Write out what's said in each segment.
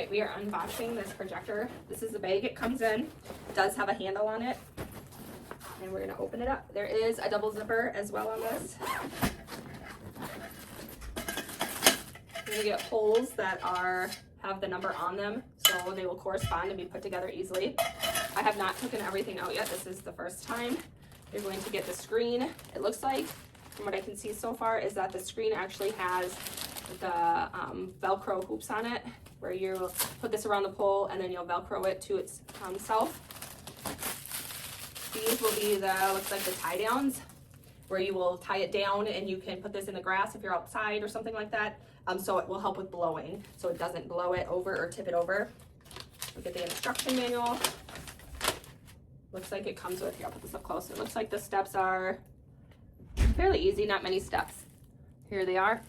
right, we are unboxing this projector. This is the bag it comes in. It does have a handle on it. And we're gonna open it up. There is a double zipper as well on this. You're gonna get holes that have the number on them, so they will correspond and be put together easily. I have not taken everything out yet. This is the first time. You're going to get the screen. It looks like, from what I can see so far, is that the screen actually has the Velcro hoops on it, where you put this around the pole and then you'll Velcro it to its self. These will be looks like the tie downs, where you will tie it down and you can put this in the grass if you're outside or something like that. So it will help with blowing, so it doesn't blow it over or tip it over. Look at the instruction manual. Looks like it comes with, here, I'll put this up close. It looks like the steps are fairly easy, not many steps. Here they are.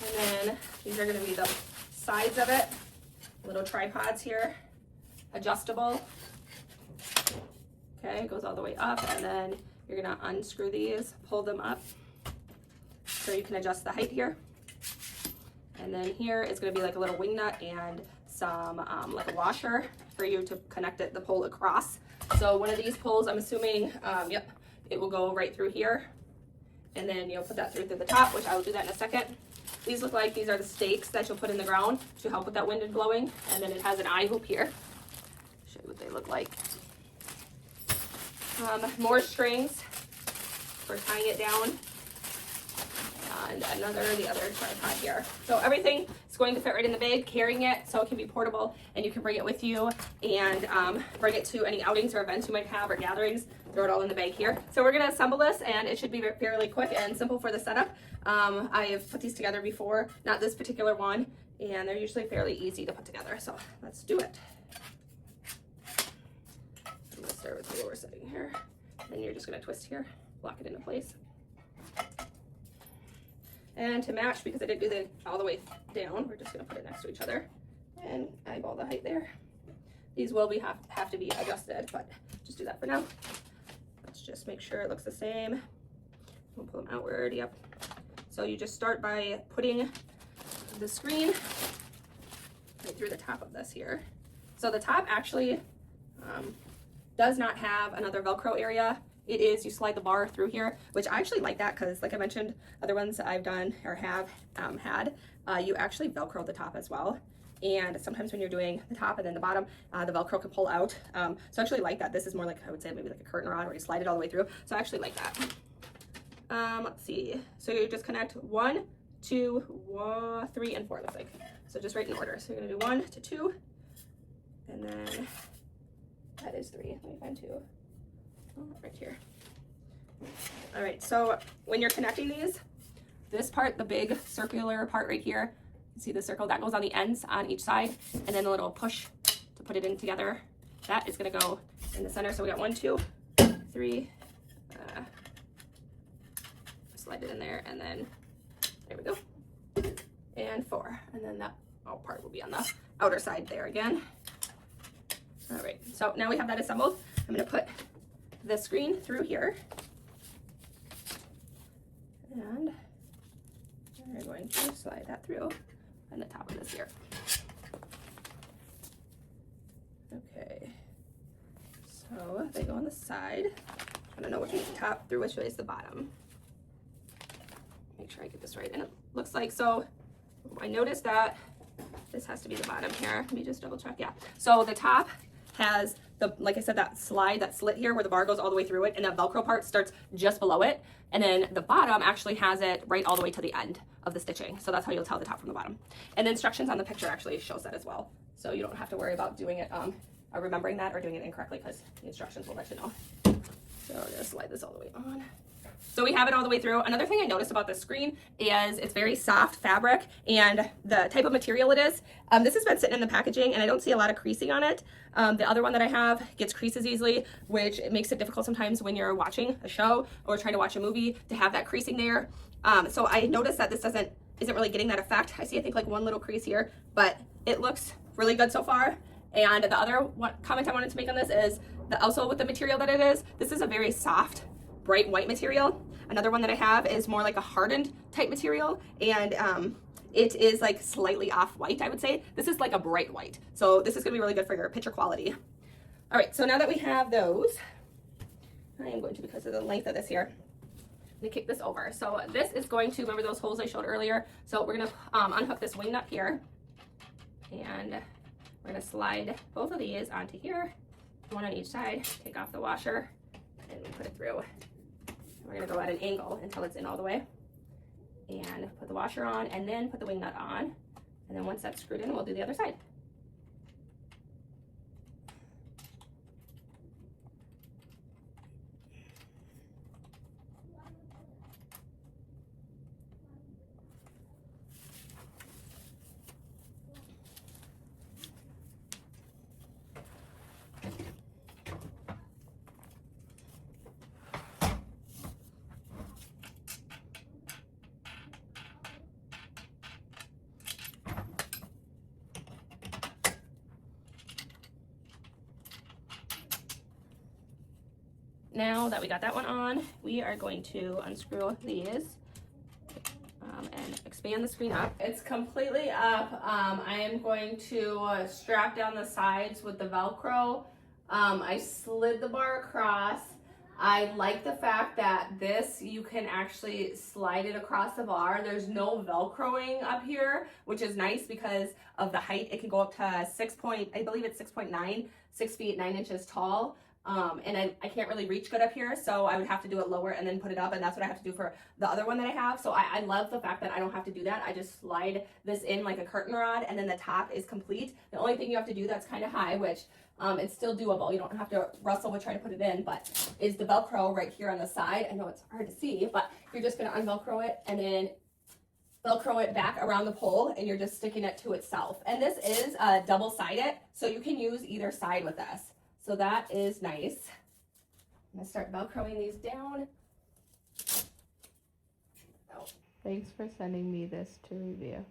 And then these are gonna be the sides of it. Little tripods here, adjustable. Okay, it goes all the way up, and then you're gonna unscrew these, pull them up, so you can adjust the height here. And then here it's gonna be like a little wing nut and some like a washer for you to connect the pole across. So one of these poles, I'm assuming, yep, it will go right through here. And then you'll put that through the top, which I will do that in a second. These look like these are the stakes that you'll put in the ground to help with that wind and blowing. And then it has an eye hoop here. Show you what they look like. More strings for tying it down. And the other tripod here. So everything is going to fit right in the bag, carrying it so it can be portable and you can bring it with you and bring it to any outings or events you might have or gatherings. Throw it all in the bag here. So we're gonna assemble this, and it should be fairly quick and simple for the setup. I have put these together before, not this particular one, and they're usually fairly easy to put together. So let's do it. I'm gonna start with the lower setting here. And you're just gonna twist here, lock it into place. And to match, because I didn't do it all the way down, we're just gonna put it next to each other and eyeball the height there. These will have to be adjusted, but just do that for now. Let's just make sure it looks the same. We'll pull them outward, yep. So you just start by putting the screen right through the top of this here. So the top actually does not have another Velcro area. It is, you slide the bar through here, which I actually like that because, like I mentioned, other ones I've done or have had, you actually Velcro the top as well. And sometimes when you're doing the top and then the bottom, the Velcro can pull out. So I actually like that. This is more like, I would say maybe like a curtain rod where you slide it all the way through. So I actually like that. Let's see. So you just connect 1, 2, 3, and 4, it looks like. So just right in order. So you're gonna do 1 to 2, and then that is 3. Let me find 2. Oh, right here. All right, so when you're connecting these, this part, the big circular part right here, you see the circle that goes on the ends on each side, and then the little push to put it in together, that is gonna go in the center. So we got 1, 2, 3, slide it in there, and then there we go, and 4, and then that part will be on the outer side there again. All right, so now we have that assembled. I'm gonna put the screen through here, and we're going to slide that through on the top of this here. Okay, so they go on the side. I don't know which way is the top through which way is the bottom. Make sure I get this right. And it looks like, so I noticed that this has to be the bottom here. Let me just double check. Yeah, so the top has the, like I said, that slide, that slit here where the bar goes all the way through it, and that Velcro part starts just below it. And then the bottom actually has it right all the way to the end of the stitching. So that's how you'll tell the top from the bottom. And the instructions on the picture actually shows that as well. So you don't have to worry about doing it, remembering that or doing it incorrectly, because the instructions will let you know. So I'm gonna slide this all the way on. So we have it all the way through. Another thing I noticed about this screen is it's very soft fabric, and the type of material it is. This has been sitting in the packaging and I don't see a lot of creasing on it. The other one that I have gets creases easily, which it makes it difficult sometimes when you're watching a show or trying to watch a movie to have that creasing there. So I noticed that this isn't really getting that effect. I see, I think, like one little crease here, but it looks really good so far. And the other comment I wanted to make on this is also with the material that it is, this is a very soft, bright white material. Another one that I have is more like a hardened type material, and it is like slightly off white, I would say. This is like a bright white. So this is gonna be really good for your picture quality. All right, so now that we have those, I am going to, because of the length of this here, I'm gonna kick this over. So this is going to, remember those holes I showed earlier? So we're gonna unhook this wing nut here, and we're gonna slide both of these onto here, one on each side, take off the washer, and we put it through. We're gonna go at an angle until it's in all the way, and put the washer on, and then put the wing nut on. And then once that's screwed in, we'll do the other side. Now that we got that one on, we are going to unscrew these and expand the screen up. It's completely up. I am going to strap down the sides with the Velcro. I slid the bar across. I like the fact that this, you can actually slide it across the bar. There's no Velcroing up here, which is nice because of the height. It can go up to I believe it's 6.9, 6 feet 9 inches tall. And I can't really reach good up here, so I would have to do it lower and then put it up, and that's what I have to do for the other one that I have. So I love the fact that I don't have to do that. I just slide this in like a curtain rod, and then the top is complete. The only thing you have to do that's kind of high, which it's still doable, you don't have to wrestle with trying to put it in, but is the Velcro right here on the side. I know it's hard to see, but you're just going to unvelcro it and then Velcro it back around the pole, and you're just sticking it to itself. And this is double-sided, so you can use either side with this. So that is nice. I'm gonna start Velcroing these down. Thanks for sending me this to review.